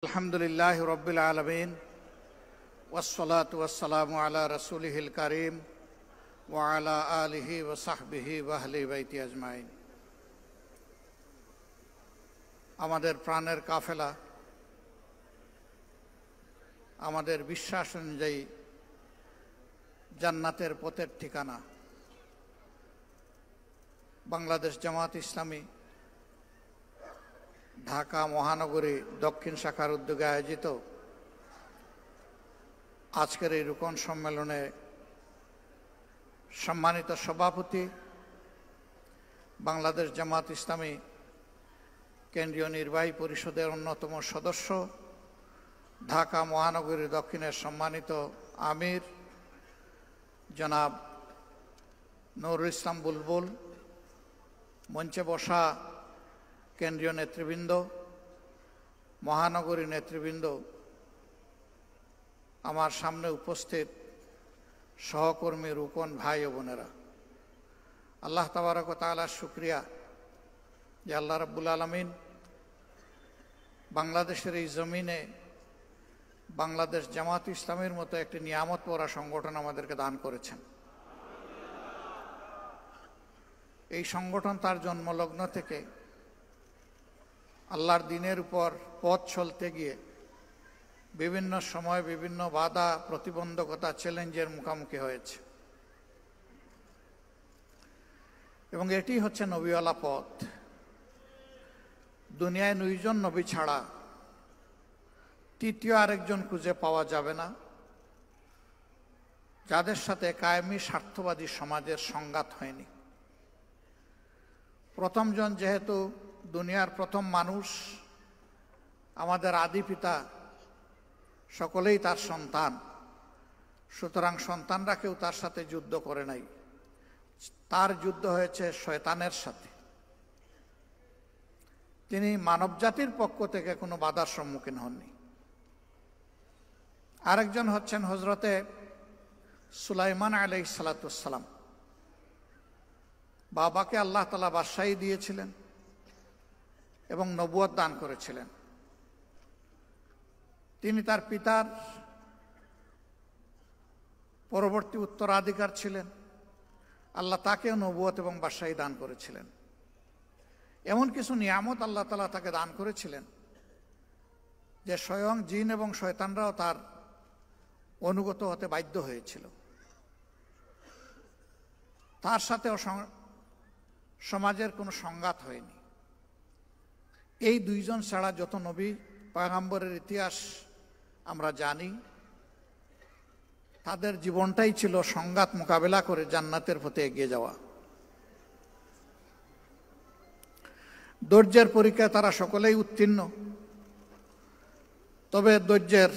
আলহামদুলিল্লাহ রব্বিল আলামিন ওয়াসসালাতু ওয়াসসালামু আলা রাসূলিহিল কারীম ওয়া আলা আলিহি ওয়া সাহবিহি ওয়া আহলি বাইতি আজমাইন। আমাদের প্রাণের কাফেলা, আমাদের বিশ্বাস অনুযায়ী জান্নাতের পথের ঠিকানা বাংলাদেশ জামাত ইসলামী ঢাকা মহানগরী দক্ষিণ শাখার উদ্যোগে আয়োজিত আজকের এই রুকন সম্মেলনে সম্মানিত সভাপতি, বাংলাদেশ জামাত ইসলামী কেন্দ্রীয় নির্বাহী পরিষদের অন্যতম সদস্য, ঢাকা মহানগরী দক্ষিণের সম্মানিত আমির জনাব নুরুল ইসলাম বুলবুল, মঞ্চে বসা কেন্দ্রীয় নেতৃবৃন্দ, মহানগরী নেতৃবৃন্দ, আমার সামনে উপস্থিত সহকর্মী রুকন ভাই ও বোনেরা, আল্লাহ তাবারক ওয়া তাআলার শুকরিয়া যে আল্লাহ রাব্বুল আলামিন বাংলাদেশের এই জমিনে বাংলাদেশ জামাত ইসলামের মতো একটি নিয়ামত পরা সংগঠন আমাদেরকে দান করেছেন। এই সংগঠন তার জন্মলগ্ন থেকে আল্লাহর দ্বীনের উপর পথ চলতে গিয়ে বিভিন্ন সময় বিভিন্ন বাধা, প্রতিবন্ধকতা, চ্যালেঞ্জের মুখোমুখি হয়েছে এবং এটি হচ্ছে নবীওয়ালা পথ। দুনিয়ায় 9 জন নবী ছাড়া তৃতীয় আরেকজন খুঁজে পাওয়া যাবে না যাদের সাথে কায়েমি স্বার্থবাদী সমাজের সংঘাত হয়নি। প্রথমজন যেহেতু দুনিয়ার প্রথম মানুষ, আমাদের আদি পিতা সকলেই তার সন্তান, সুতরাং সন্তানরা কেউ তার সাথে যুদ্ধ করে নাই, তার যুদ্ধ হয়েছে শয়তানের সাথে। তিনি মানবজাতির পক্ষ থেকে কোনো বাধার সম্মুখীন হননি। আরেকজন হচ্ছেন হযরতে সুলাইমান আলাইহিস সালাতু ওয়াস সালাম। বাবাকে আল্লাহ তাআলা বাদশাহী দিয়েছিলেন এবং নবুয়ত দান করেছিলেন। তিনি তার পিতার পরবর্তী উত্তরাধিকার ছিলেন। আল্লাহ তাকেও নবুয়ত এবং বাদশাহী দান করেছিলেন। এমন কিছু নিয়ামত আল্লাহ তাআলা তাকে দান করেছিলেন যে স্বয়ং জিন এবং শয়তানরাও তার অনুগত হতে বাধ্য হয়েছিল। তার সাথেও সমাজের কোনো সংঘাত হয়নি। এই 2 জন ছাড়া যত নবী পয়গম্বরের ইতিহাস আমরা জানি, তাদের জীবনটাই ছিল সংঘাত মোকাবেলা করে জান্নাতের পথে এগিয়ে যাওয়া। ধৈর্যের পরীক্ষায় তারা সকলেই উত্তীর্ণ, তবে ধৈর্যের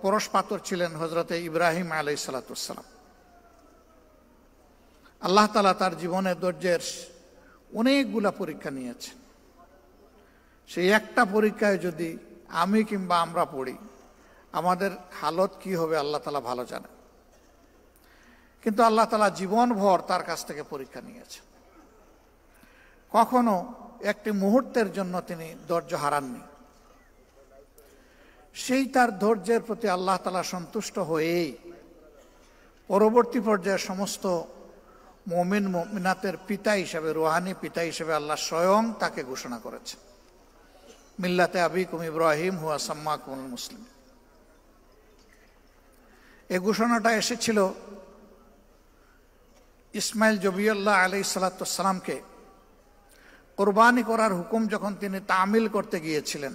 পরশপাথর ছিলেন হযরতে ইব্রাহিম আলাইহিস সালাতু ওয়াস সালাম। আল্লাহ তাআলা তার জীবনে ধৈর্যের অনেকগুলা পরীক্ষা নিয়েছেন। সেই একটা পরীক্ষায় যদি আমি কিংবা আমরা পড়ি, আমাদের হালত কি হবে আল্লাহ তাআলা ভালো জানেন। কিন্তু আল্লাহ তাআলা জীবনভর তার কাছ থেকে পরীক্ষা নিয়েছেন। কখনো একটি মুহূর্তের জন্য তিনি ধৈর্য হারাননি। সেই তার ধৈর্যের প্রতি আল্লাহ তাআলা সন্তুষ্ট হয়েই পরবর্তী পর্যায়ে সমস্ত মুমিন মুমিনাতের পিতা হিসেবে, রুহানি পিতা হিসেবে আল্লাহ স্বয়ং তাকে ঘোষণা করেছেন, মিল্লাতে আবিকুম ইব্রাহিম হুয়া সাম্মাকুমুল মুসলিম। এই ঘোষণাটা এসেছিল ইসমাইল জবিউল্লাহ আলাইহিস সালাতু ওয়াস সালামকে কুরবানি করার হুকুম যখন তিনি তামিল করতে গিয়েছিলেন,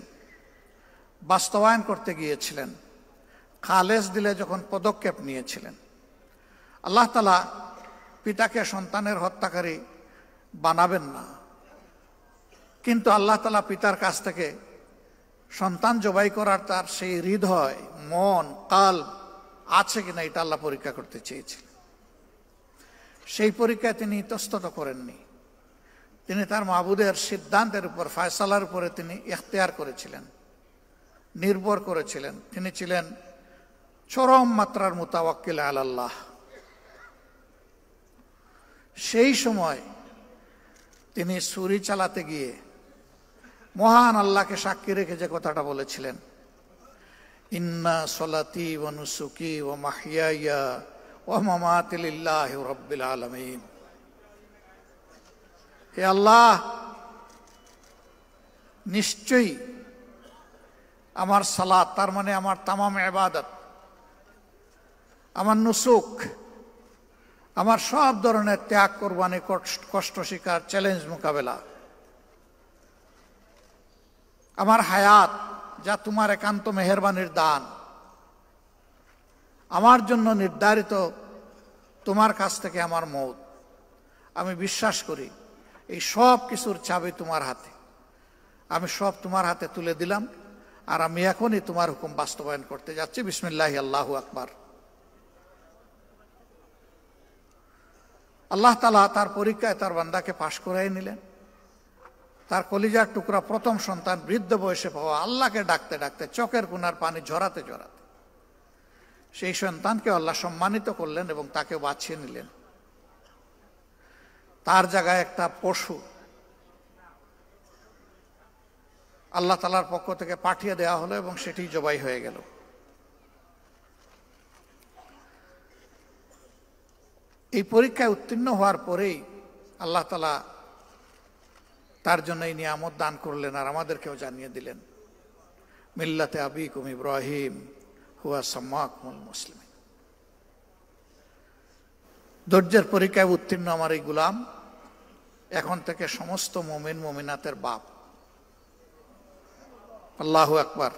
বাস্তবায়ন করতে গিয়েছিলেন, খালেস দিলে যখন পদক্ষেপ নিয়েছিলেন। আল্লাহ তাআলা পিতাকে সন্তানের হত্যাকারী বানাবেন না, কিন্তু আল্লাহ তাআলা পিতার কাছ থেকে সন্তান জবাই করার তার সেই হৃদয়, মন, কাল্ব আছে কিনা এটা আল্লাহ পরীক্ষা করতে চেয়েছিলেন। সেই পরীক্ষায় তিনি ইতস্তত করেননি। তিনি তার মাবুদের সিদ্ধান্তের উপর, ফয়সালার উপরে তিনি ইখতিয়ার করেছিলেন, নির্ভর করেছিলেন। তিনি ছিলেন চরম মাত্রার মুতাওয়াক্কিল আলাল্লাহ। সেই সময় তিনি ছুরি চালাতে গিয়ে মহান আল্লাহকে সাক্ষী রেখে যে কথাটা বলেছিলেন, ইন্না সলাতি ওয়া নুসুকি ওয়া মাহইয়ায়া ওয়া মামাতি লিল্লাহি রাব্বিল আলামিন। হে আল্লাহ, নিশ্চয়ই আমার সালাত, তার মানে আমার তামাম ইবাদত, আমার নুসুক, আমার সব ধরনের ত্যাগ, কোরবানি, কষ্ট স্বীকার, চ্যালেঞ্জ মোকাবেলা, আমার হায়াত যা তোমার একান্ত মেহেরবানির দান, আমার জন্য নির্ধারিত তোমার কাছ থেকে আমার মওত, আমি বিশ্বাস করি এই সব কিছুর চাবি তোমার হাতে। আমি সব তোমার হাতে তুলে দিলাম, আর আমি এখনই তোমার হুকুম বাস্তবায়ন করতে যাচ্ছি। বিসমিল্লাহি আল্লাহু আকবার। আল্লাহ তাআলা তার পরীক্ষায় তার বান্দাকে পাশ করাই নিলেন। তার কলিজার টুকরা প্রথম সন্তান বৃদ্ধ বয়সে পাওয়া আল্লাহকে ডাকতে ডাকতে, চোখের কোণার পানি ঝরাতে ঝরাতে সেই সন্তানকে আল্লাহ সম্মানিত করলেন এবং তাকে বাছিয়ে নিলেন। তার জায়গায় একটা পশু আল্লাহ তাআলার পক্ষ থেকে পাঠিয়ে দেওয়া হলো এবং সেটি জবাই হয়ে গেল। এই পরীক্ষায় উত্তীর্ণ হওয়ার পরেই আল্লাহ তাআলা তার জন্য এই নিয়ামত দান করলেন, আর আমাদেরকেও জানিয়ে দিলেন, মিল্লাতে আবিকুম ইব্রাহিম হুয়া সাম্মাকুমুল মুসলিমিন। ধৈর্যের পরীক্ষায় উত্তীর্ণ আমার এই গোলাম এখন থেকে সমস্ত মুমিন মুমিনাতের বাপ। আল্লাহু আকবার।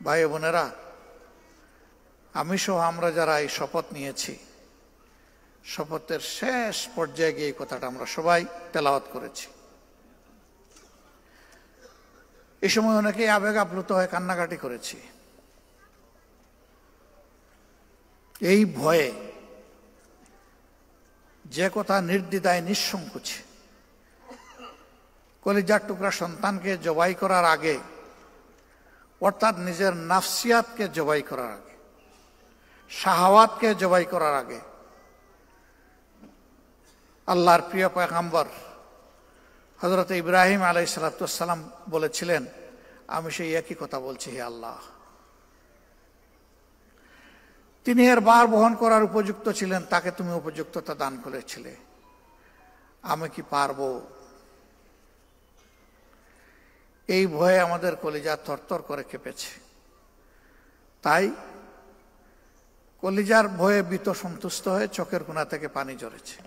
ভাই বোনেরা, আমি সহ আমরা যারা এই শপথ নিয়েছি, শপথের শেষ পর্যায়ে গিয়ে এই কথাটা আমরা সবাই তেলাওয়াত করেছি। এই সময় অনেকেই আবেগ আপ্লুত হয়ে কান্নাকাটি করেছি। এই ভয়ে যে কথা নির্দ্বিধায় নিঃসংকোচে কলিজার টুকরা সন্তানকে জবাই করার আগে, অর্থাৎ নিজের নাফসিয়াতকে জবাই করার আগে, শাহাওয়াতকে জবাই করার আগে, আল্লাহর প্রিয় পয়গম্বর হযরত ইব্রাহিম আলাইহিস সালাম বলেছিলেন, আমি সেই একই কথা বলছি, হে আল্লাহ। তিনি এর ভার বহন করার উপযুক্ত ছিলেন, তাকে তুমি উপযুক্ততা দান করেছিলে, আমি কি পারবো? এই ভয়ে আমাদের কলিজা থরথর করে কেঁপেছে। তাই কলিজার ভয়ে ভীত সন্তুষ্ট হয়ে চোখের কোণা থেকে পানি ঝরেছে।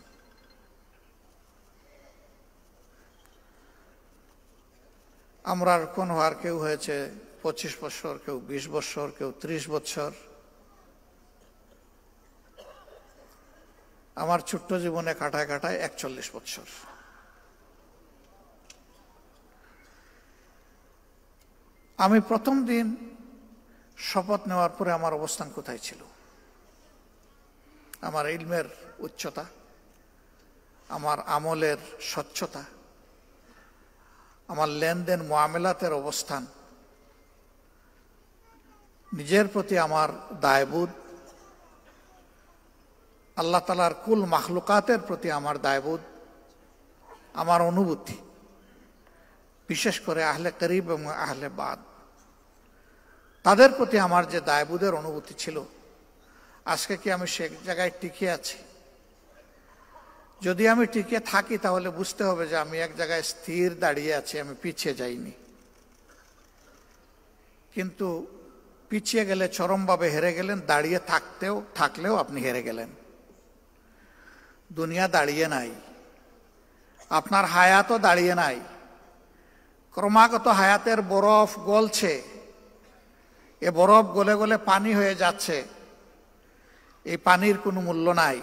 আমরা কোন হওয়ার কেউ হয়েছে 25 বছর, কেউ 20 বছর, কেউ 30 বছর। আমার ছোট্ট জীবনে কাটায় কাটায় 41 বছর। আমি প্রথম দিন শপথ নেওয়ার পরে আমার অবস্থান কোথায় ছিল? আমার ইলমের উচ্চতা, আমার আমলের স্বচ্ছতা, আমার লেনদেন মুআমেলাতের অবস্থান, নিজের প্রতি আমার দায়বোধ, আল্লাহ তাআলার কুল মাখলুকাতের প্রতি আমার দায়বোধ, আমার অনুভূতি, বিশেষ করে আহলে করিব এবং আহলে বাদ, তাদের প্রতি আমার যে দায়বোধের অনুভূতি ছিল, আজকে কি আমি সে জায়গায় টিকে আছি? যদি আমি টিকে থাকি তাহলে বুঝতে হবে যে আমি এক জায়গায় স্থির দাঁড়িয়ে আছি, আমি পিছিয়ে যাইনি। কিন্তু পিছিয়ে গেলে চরমভাবে হেরে গেলেন, দাঁড়িয়ে থাকলেও আপনি হেরে গেলেন। দুনিয়া দাঁড়িয়ে নাই, আপনার হায়াতও দাঁড়িয়ে নাই। ক্রমাগত হায়াতের বরফ গলছে, এ বরফ গলে গলে পানি হয়ে যাচ্ছে। এই পানির কোনো মূল্য নাই।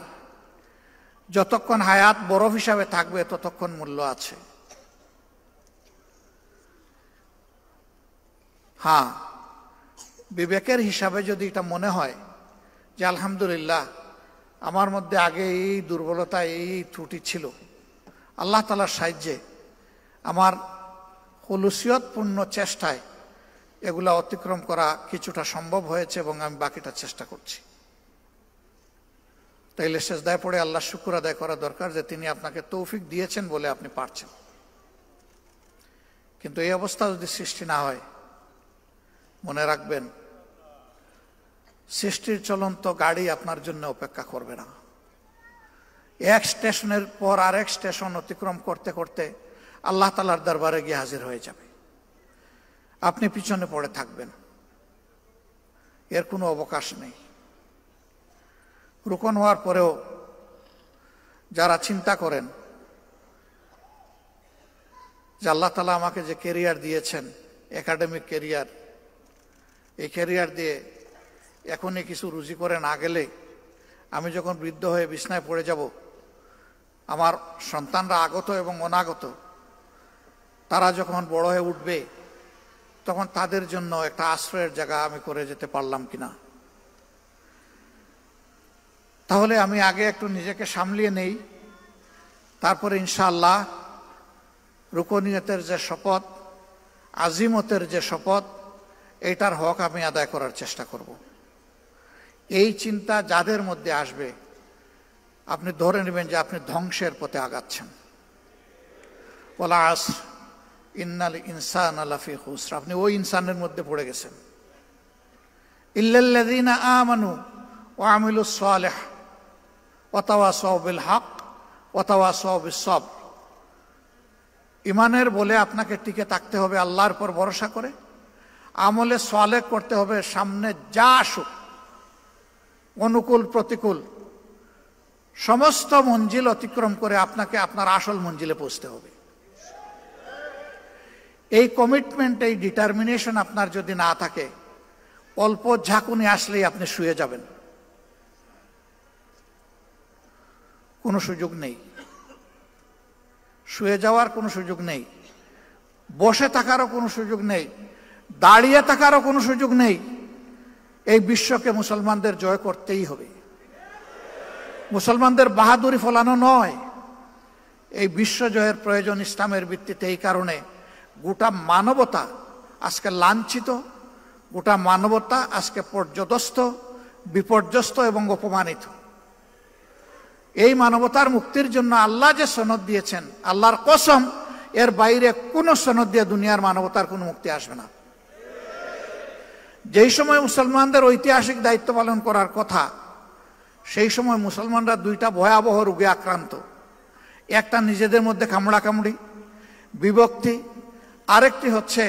যতক্ষণ হায়াত বরফ হিসাবে থাকবে ততক্ষণ মূল্য আছে। হ্যাঁ, বিবেকের হিসাবে যদি এটা মনে হয় যে আলহামদুলিল্লাহ আমার মধ্যে আগে এই দুর্বলতা, এই ত্রুটি ছিল, আল্লাহ তাআলার সাহায্যে আমার খুলুসিয়তপূর্ণ চেষ্টায় এগুলা অতিক্রম করা কিছুটা সম্ভব হয়েছে এবং আমি বাকিটা চেষ্টা করছি, তাইলে সেজদায় পড়ে আল্লাহ শুকর আদায় করা দরকার যে তিনি আপনাকে তৌফিক দিয়েছেন বলে আপনি পারছেন। কিন্তু এই অবস্থা যদি সৃষ্টি না হয় মনে রাখবেন, সৃষ্টির চলন্ত গাড়ি আপনার জন্য অপেক্ষা করবে না। এক স্টেশনের পর আরেক স্টেশন অতিক্রম করতে করতে আল্লাহ তাআলার দরবারে গিয়ে হাজির হয়ে যাবে। আপনি পিছনে পড়ে থাকবেন, এর কোনো অবকাশ নেই। রুকন হওয়ার পরেও যারা চিন্তা করেন যে আল্লাহ তাআলা আমাকে যে ক্যারিয়ার দিয়েছেন, একাডেমিক ক্যারিয়ার, এই ক্যারিয়ার দিয়ে এখনই কিছু রুজি করে না গেলে আমি যখন বৃদ্ধ হয়ে বিছনায় পড়ে যাব, আমার সন্তানরা আগত এবং অনাগত তারা যখন বড় হয়ে উঠবে, তখন তাদের জন্য একটা আশ্রয়ের জায়গা আমি করে যেতে পারলাম কিনা। তাহলে আমি আগে একটু নিজেকে সামলিয়ে নেই, তারপরে ইনশাআল্লাহ রুকনিয়তের যে শপথ, আজিমতের যে শপথ, এইটার হক আমি আদায় করার চেষ্টা করব। এই চিন্তা যাদের মধ্যে আসবে, আপনি ধরে নেবেন যে আপনি ধ্বংসের পথে আগাচ্ছেন। ওয়াল আসর ইন্নাল ইনসানা লাফি খুসর, আপনি ওই ইনসানের মধ্যে পড়ে গেছেন। ইল্লাল্লাযীনা আমানু ওয়া আমিলুস সালিহ ওয়া তাওয়াসাউ বিল হক ওয়া তাওয়াসাউ বিস সবর। ইমানের বলে আপনাকে টিকে থাকতে হবে আল্লাহর উপর ভরসা করে, আমলে সালেহ করতে হবে, সামনে যা আসুক, অনুকূল প্রতিকূল সমস্ত মঞ্জিল অতিক্রম করে আপনাকে আপনার আসল মঞ্জিলে পৌঁছতে হবে। এই কমিটমেন্ট, এই ডিটারমিনেশন আপনার যদি না থাকে, অল্প ঝাঁকুনি আসলেই আপনি শুয়ে যাবেন, কোনো সুযোগ নেই। শুয়ে যাওয়ার কোনো সুযোগ নেই, বসে থাকারও কোনো সুযোগ নেই, দাঁড়িয়ে থাকারও কোনো সুযোগ নেই। এই বিশ্বকে মুসলমানদের জয় করতেই হবে। মুসলমানদের বাহাদুরি ফলানো নয়, এই বিশ্ব জয়ের প্রয়োজন ইসলামের ভিত্তিতে। এই কারণে গোটা মানবতা আজকে লাঞ্ছিত, গোটা মানবতা আজকে পর্যদস্ত, বিপর্যস্ত এবং অপমানিত। এই মানবতার মুক্তির জন্য আল্লাহ যে সনদ দিয়েছেন, আল্লাহর কসম, এর বাইরে কোনো সনদ দিয়ে দুনিয়ার মানবতার কোনো মুক্তি আসবে না। যেই সময় মুসলমানদের ঐতিহাসিক দায়িত্ব পালন করার কথা, সেই সময় মুসলমানরা দুইটা ভয়াবহ রোগে আক্রান্ত। একটা নিজেদের মধ্যে কামড়াকামড়ি, বিভক্তি, আরেকটি হচ্ছে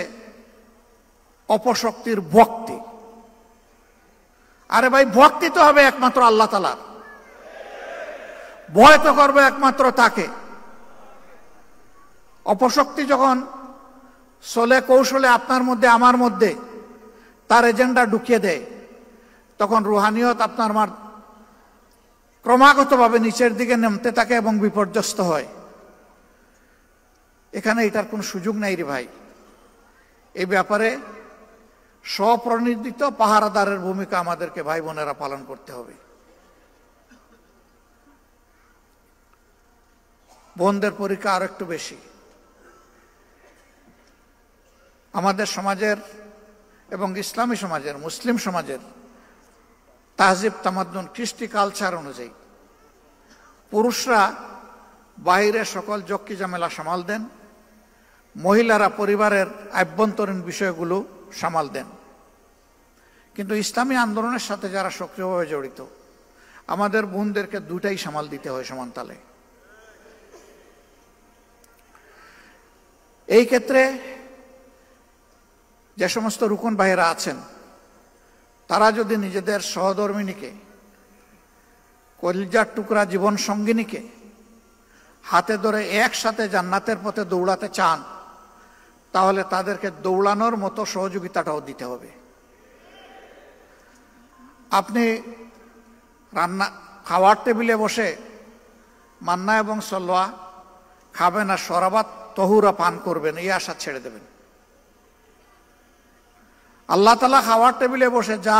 অপশক্তির ভক্তি। আরে ভাই, ভক্তি তো হবে একমাত্র আল্লাহ তাআলার, ভয় তো করবে একমাত্র তাকে। অপশক্তি যখন চলে কৌশলে আপনার মধ্যে আমার মধ্যে তার এজেন্ডা ঢুকিয়ে দেয়, তখন রুহানিয়ত আপনার আমার ক্রমাগতভাবে নিচের দিকে নামতে থাকে এবং বিপর্যস্ত হয়। এখানে এটার কোনো সুযোগ নাই রে ভাই। এই ব্যাপারে স্বপ্রণোদিত পাহারাদারের ভূমিকা আমাদেরকে ভাই বোনেরা পালন করতে হবে। বোনদের পরীক্ষা আর একটু বেশি। আমাদের সমাজের এবং ইসলামী সমাজের, মুসলিম সমাজের তাহজিব তামাদ্দুন, কৃষ্টি কালচার অনুযায়ী পুরুষরা বাইরে সকল জক্কি ঝামেলা সামাল দেন, মহিলারা পরিবারের আভ্যন্তরীণ বিষয়গুলো সামাল দেন। কিন্তু ইসলামী আন্দোলনের সাথে যারা সক্রিয়ভাবে জড়িত, আমাদের বোনদেরকে দুটাই সামাল দিতে হয় সমান তালে। এই ক্ষেত্রে যে সমস্ত রুকন ভাইয়েরা আছেন, তারা যদি নিজেদের সহধর্মিনীকে, কলিজার টুকরা জীবন সঙ্গিনীকে হাতে ধরে একসাথে জান্নাতের পথে দৌড়াতে চান, তাহলে তাদেরকে দৌড়ানোর মতো সহযোগিতাটাও দিতে হবে। আপনি খাওয়ার টেবিলে বসে মান্না এবং সলোয়া খাবেন আর শরাবাত তহুরা পান করবেন, এই আশা ছেড়ে দেবেন। আল্লাহ তাআলা খাওয়ার টেবিলে বসে যা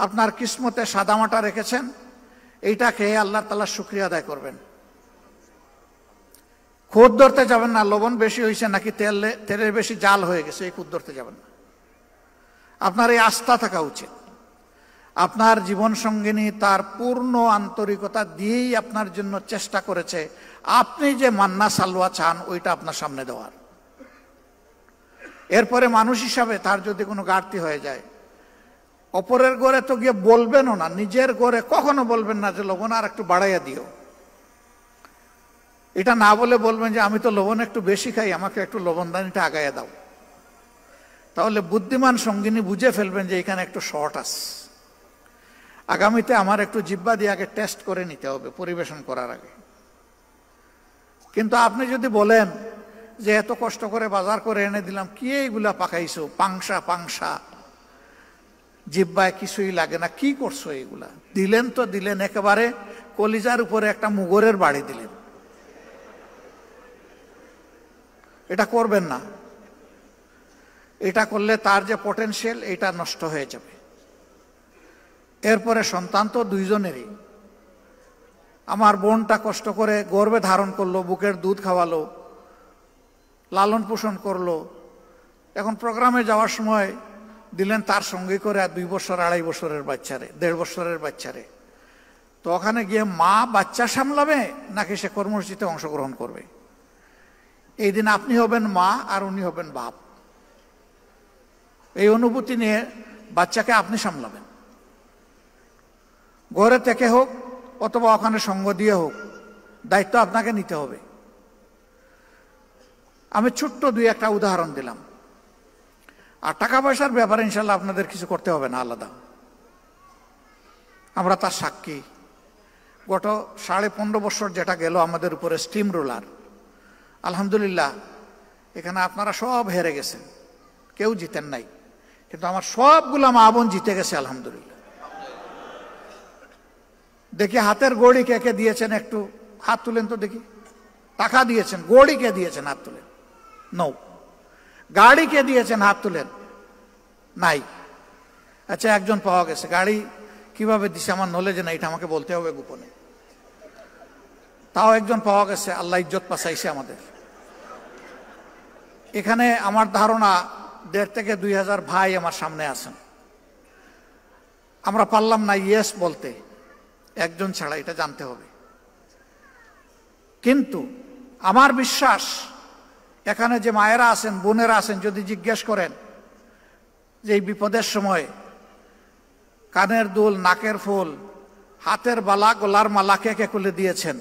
আপনার কিসমতে সাদামাটা রেখেছেন, এইটা খেয়ে আল্লাহ তাআলার শুকরিয়া আদায় করবেন। খুদ ধরতে যাবেন না, লবণ বেশি হয়েছে নাকি তেলের বেশি জাল হয়ে গেছে, এই খুদ ধরতে যাবেন না। আপনার এই আস্থা থাকা উচিত। আপনার জীবন সঙ্গিনী তার পূর্ণ আন্তরিকতা দিয়েই আপনার জন্য চেষ্টা করেছে আপনি যে মান্না সালোয়া চান ওইটা আপনার সামনে দেওয়ার। এরপরে মানুষ হিসাবে তার যদি কোনো ঘাটতি হয়ে যায়, অপরের ঘরে তো গিয়ে বলবেনও না, নিজের ঘরে কখনো বলবেন না যে লবণ আর একটু বাড়াইয়া দিও। এটা না বলে বলবেন যে আমি তো লবণ একটু বেশি খাই, আমাকে একটু লবণদানিটা আগাইয়া দাও। তাহলে বুদ্ধিমান সঙ্গিনী বুঝে ফেলবেন যে এখানে একটু শর্ট আছে, আগামীতে আমার একটু জিহ্বা দিয়ে আগে টেস্ট করে নিতে হবে পরিবেশন করার আগে। কিন্তু আপনি যদি বলেন যে এত কষ্ট করে বাজার করে এনে দিলাম, কি এইগুলা পাকাইছো, পাংশা পাংশা, জিহ্বায় কিছুই লাগে না, কি করছো এইগুলা, দিলেন তো দিলেন একেবারে কলিজার উপরে একটা মুগরের বাড়ি দিলেন। এটা করবেন না। এটা করলে তার যে পটেনশিয়াল এটা নষ্ট হয়ে যাবে। এরপরে সন্তান তো দুইজনেরই। আমার বোনটা কষ্ট করে গর্ভে ধারণ করলো, বুকের দুধ খাওয়ালো, লালন পোষণ করলো, এখন প্রোগ্রামে যাওয়ার সময় দিলেন তার সঙ্গে করে 2 বছর 2.5 বছরের বাচ্চারে, 1.5 বছরের বাচ্চারে। তো ওখানে গিয়ে মা বাচ্চা সামলাবে নাকি সে কর্মসূচিতে অংশগ্রহণ করবে? এই দিন আপনি হবেন মা আর উনি হবেন বাপ। এই অনুভূতি নিয়ে বাচ্চাকে আপনি সামলাবেন, ঘরে থেকে হোক অথবা ওখানে সঙ্গ দিয়ে হোক, দায়িত্ব আপনাকে নিতে হবে। আমি ছোট্ট 2-1টা উদাহরণ দিলাম। আর টাকা পয়সার ব্যাপারে ইনশাল্লাহ আপনাদের কিছু করতে হবে না আলাদা, আমরা তার সাক্ষী। গত 15.5 বছর যেটা গেল আমাদের উপরে স্টিম রোলার, আলহামদুলিল্লাহ এখানে আপনারা সব হেরে গেছেন, কেউ জিতেন নাই, কিন্তু আমার সবগুলা মা বোন জিতে গেছে আলহামদুলিল্লাহ। দেখি হাতের গড়ি কে কে দিয়েছেন, একটু হাত তুলেন তো দেখি। টাকা দিয়েছেন, গড়ি কে দিয়েছেন হাত তুলেন, নো। গাড়ি কে দিয়েছেন হাত তুলেন, নাই। আচ্ছা একজন পাওয়া গেছে, গাড়ি কিভাবে দিছে আমার নলেজে না, এটা আমাকে বলতে হবে গোপনে। তাও একজন পাওয়া গেছে, আল্লাহ ইজ্জত পাচাইছে আমাদের। এখানে আমার ধারণা 1,500 থেকে 2,000 ভাই আমার সামনে আছেন। আমরা পারলাম না ইয়েস বলতে, একজন ছাড়া, এটা জানতে হবে। কিন্তু আমার বিশ্বাস এখানে যে মায়েরা আছেন, বোনেরা আছেন, যদি জিজ্ঞেস করেন যে এই বিপদের সময় কানের দুল, নাকের ফুল, হাতের বালা, গলার মালা কে কে খুলে দিয়েছেন,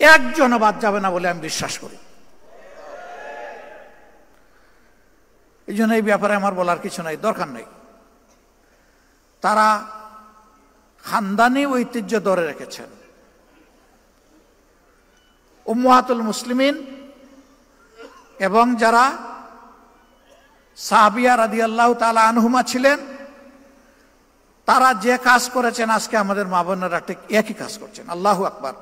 একজনও বাদ যাবে না বলে আমি বিশ্বাস করি। এই জন্য এই ব্যাপারে আমার বলার কিছু নাই, দরকার নেই। তারা খানদানি ঐতিহ্য ধরে রেখেছেন। উম্মাহাতুল মুসলিমিন এবং যারা সাহাবিয়া রাদিয়াল্লাহু তাআলা আনহুমা ছিলেন, তারা যে কাজ করেছেন আজকে আমাদের মা বোনেরা ঠিক একই কাজ করছেন। আল্লাহু আকবার।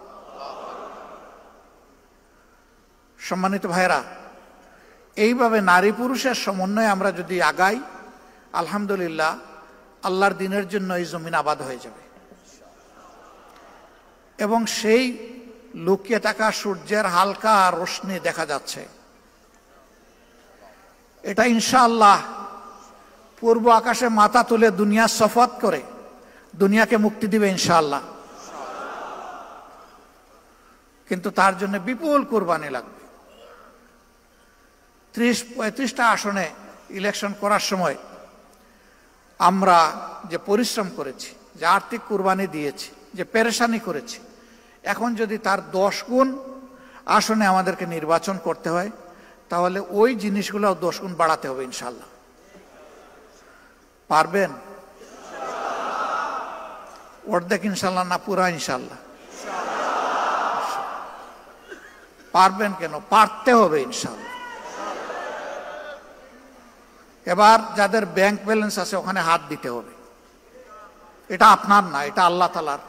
সম্মানিত ভাইরা, এইভাবে নারী পুরুষের সমন্বয়ে আমরা যদি আগাই, আলহামদুলিল্লাহ আল্লাহর দিনের জন্য এই জমিন আবাদ হয়ে যাবে। এবং সেই লুকিয়ে থাকা সূর্যের হালকা রোশনি দেখা যাচ্ছে, এটা ইনশাআল্লাহ পূর্ব আকাশে মাথা তুলে দুনিয়া শপথ করে দুনিয়াকে মুক্তি দিবে ইনশাআল্লাহ। কিন্তু তার জন্য বিপুল কুরবানি লাগবে। 30-35টা আসনে ইলেকশন করার সময় আমরা যে পরিশ্রম করেছি, যে আর্থিক কুরবানি দিয়েছি, যে পেরেশানি করেছি, এখন যদি তার 10 গুণ আসনে আমাদেরকে নির্বাচন করতে হয়, তাহলে ওই জিনিসগুলো 10 গুণ বাড়াতে হবে ইনশাআল্লাহ। পারবেন? অর্ধেক ইনশাআল্লাহ না, পুরা ইনশাআল্লাহ? পারবেন কেন, পারতে হবে ইনশাআল্লাহ। এবার যাদের ব্যাংক ব্যালেন্স আছে ওখানে হাত দিতে হবে। এটা আপনার না, এটা আল্লাহ তাআলার।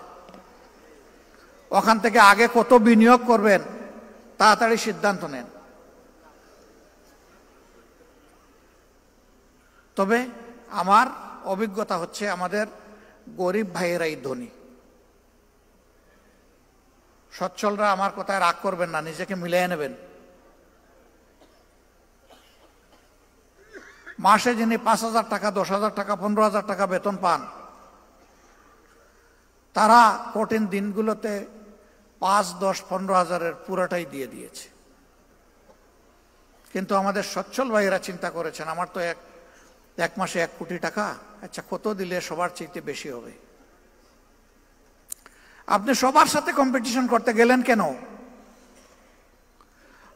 ওখান থেকে আগে কত বিনিয়োগ করবেন তাড়াতাড়ি সিদ্ধান্ত নেন। তবে আমার অভিজ্ঞতা হচ্ছে আমাদের গরিব ভাইয়েরাই ধনী। সচ্ছলরা আমার কথায় রাগ করবেন না, নিজেকে মিলিয়ে নেবেন। মাসে যিনি 5,000 টাকা, 10,000 টাকা, 15,000 টাকা বেতন পান, তারা কঠিন দিনগুলোতে 5, 10, 15 হাজারের পুরোটাই দিয়ে দিয়েছে। কিন্তু আমাদের সচ্ছল ভাইয়েরা চিন্তা করেছেন, আমার তো এক মাসে 1 কোটি টাকা, আচ্ছা কত দিলে সবার চাইতে বেশি হবে? আপনি সবার সাথে কম্পিটিশন করতে গেলেন কেন?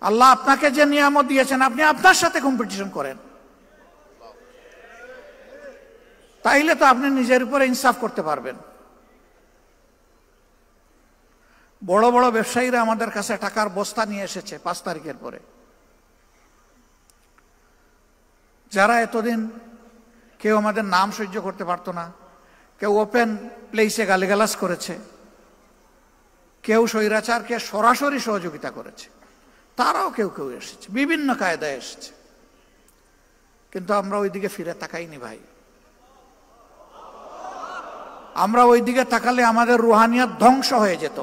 আল্লাহ আপনাকে যে নিয়ামত দিয়েছেন, আপনি আপনার সাথে কম্পিটিশন করেন। তাইলে তো আপনি নিজের উপরে ইনসাফ করতে পারবেন। বড় বড় ব্যবসায়ীরা আমাদের কাছে টাকার বস্তা নিয়ে এসেছে 5 তারিখের পরে, যারা এতদিন কেউ আমাদের নাম সহ্য করতে পারতো না, কেউ ওপেন প্লেসে গালিগালাজ করেছে, কেউ স্বৈরাচারকে সরাসরি সহযোগিতা করেছে, তারাও কেউ কেউ এসেছে, বিভিন্ন কায়দায় এসেছে। কিন্তু আমরা ওই দিকে ফিরে তাকাইনি ভাই। আমরা ওই দিকে তাকালে আমাদের রুহানিয়াত ধ্বংস হয়ে যেত।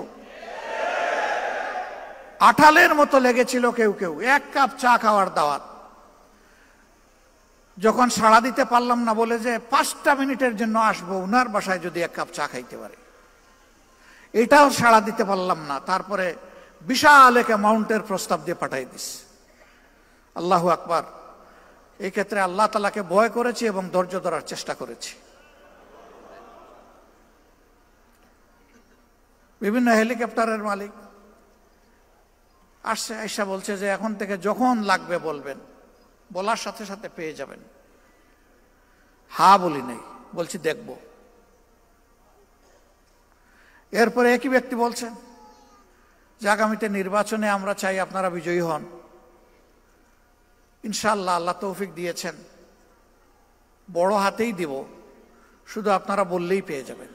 আঠালের মতো লেগেছিল কেউ কেউ, 1 কাপ চা খাওয়ার দাওয়াত। যখন সাড়া দিতে পারলাম না, বলে যে 5টা মিনিটের জন্য আসবো, উনার বাসায় যদি 1 কাপ চা খাইতে পারে, এটাও সাড়া দিতে পারলাম না। তারপরে বিশাল এক অ্যামাউন্টের প্রস্তাব দিয়ে পাঠাই দিস। আল্লাহু আকবার। এই ক্ষেত্রে আল্লাহ তাআলাকে ভয় করেছি এবং ধৈর্য ধরার চেষ্টা করেছি। বিভিন্ন হেলিকপ্টারের মালিক আসছে, আয়সা বলছে যে এখন থেকে যখন লাগবে বলবেন, বলার সাথে সাথে পেয়ে যাবেন। হ্যাঁ বলি নাই, বলছি দেখব। এরপরে একই ব্যক্তি বলছেন যে আগামীতে নির্বাচনে আমরা চাই আপনারা বিজয়ী হন। ইনশাআল্লাহ, আল্লাহ তৌফিক দিয়েছেন, বড় হাতেই দিব, শুধু আপনারা বললেই পেয়ে যাবেন।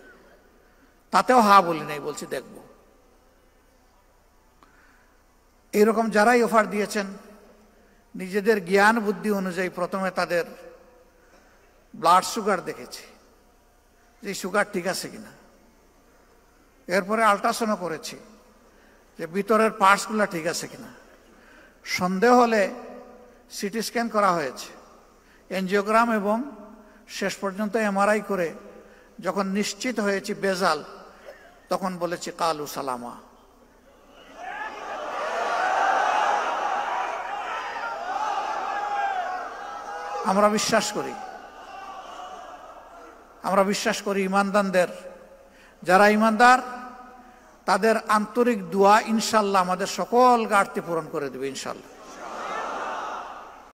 তাতেও হ্যাঁ বলি নাই, বলছি দেখব। এইরকম যারাই অফার দিয়েছেন, নিজেদের জ্ঞান বুদ্ধি অনুযায়ী প্রথমে তাদের ব্লাড সুগার দেখেছি যে সুগার ঠিক আছে কিনা, এরপরে আল্ট্রাসাউন্ড করেছি যে ভিতরের পার্টসগুলো ঠিক আছে কিনা, সন্দেহ হলে সিটি স্ক্যান করা হয়েছে, এনজিওগ্রাম, এবং শেষ পর্যন্ত এমআরআই করে যখন নিশ্চিত হয়েছি বেজাল, তখন বলেছি কালু সালামা। আমরা বিশ্বাস করি ইমানদারদের, যারা ইমানদার তাদের আন্তরিক দোয়া ইনশাল্লাহ আমাদের সকল ঘাটতি পূরণ করে দেবে ইনশাল্লাহ।